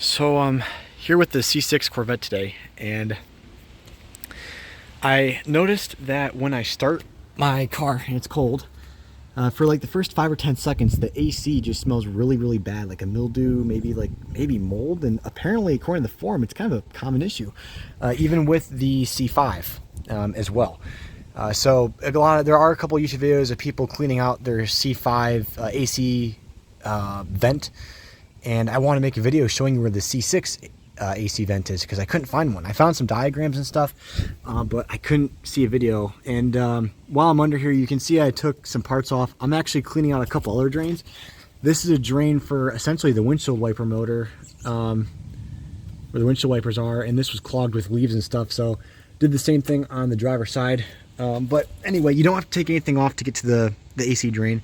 So I'm here with the C6 Corvette today, and I noticed that when I start my car and it's cold, for like the first 5 or 10 seconds, the AC just smells really bad, like a mildew, maybe mold. And apparently, according to the forum, it's kind of a common issue, even with the C5 as well. There are a couple YouTube videos of people cleaning out their C5 AC vent. And I want to make a video showing you where the C6 AC vent is, because I couldn't find one. I found some diagrams and stuff, but I couldn't see a video. And while I'm under here, you can see I took some parts off. I'm actually cleaning out a couple other drains. This is a drain for essentially the windshield wiper motor, where the windshield wipers are, and this was clogged with leaves and stuff, so did the same thing on the driver's side. But anyway, you don't have to take anything off to get to the AC drain.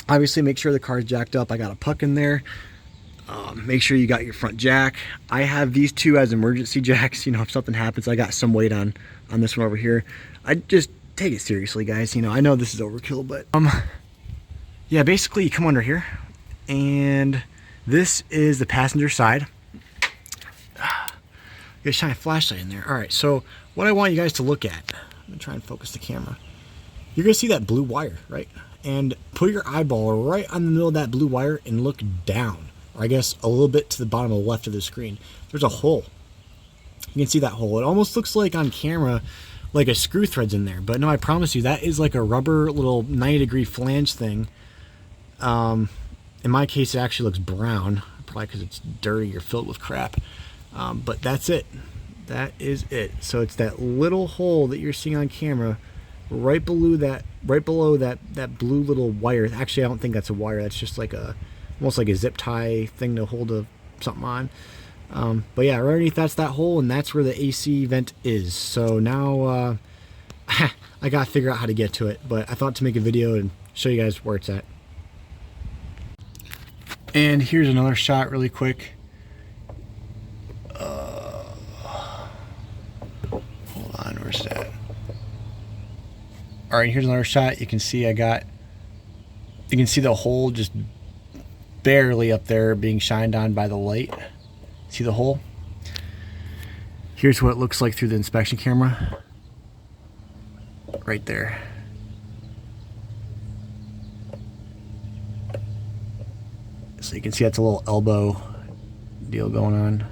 Obviously, make sure the car's jacked up. I got a puck in there. Make sure you got your front jack. I have these two as emergency jacks. You know, if something happens, I got some weight on this one over here. I just take it seriously, guys. You know, I know this is overkill, but yeah, basically you come under here, and this is the passenger side. Gotta shine a flashlight in there. All right, so what I want you guys to look at, I'm gonna try and focus the camera. You're gonna see that blue wire, right? And put your eyeball right on the middle of that blue wire and look down, or I guess a little bit to the bottom of the left of the screen. There's a hole. You can see that hole. It almost looks like on camera like a screw thread's in there, but no, I promise you that is like a rubber little 90-degree flange thing. In my case, it actually looks brown, probably because it's dirty or filled with crap. But that's it. That is it. So it's that little hole that you're seeing on camera, right below that blue little wire. Actually, I don't think that's a wire. That's just like almost like a zip tie thing to hold something on. But yeah, right underneath that's that hole, and that's where the AC vent is. So now I gotta figure out how to get to it. But I thought to make a video and show you guys where it's at. And here's another shot really quick. Hold on, where's that? All right, here's another shot. You can see you can see the hole just barely up there being shined on by the light. See the hole? Here's what it looks like through the inspection camera. Right there. So you can see that's a little elbow deal going on.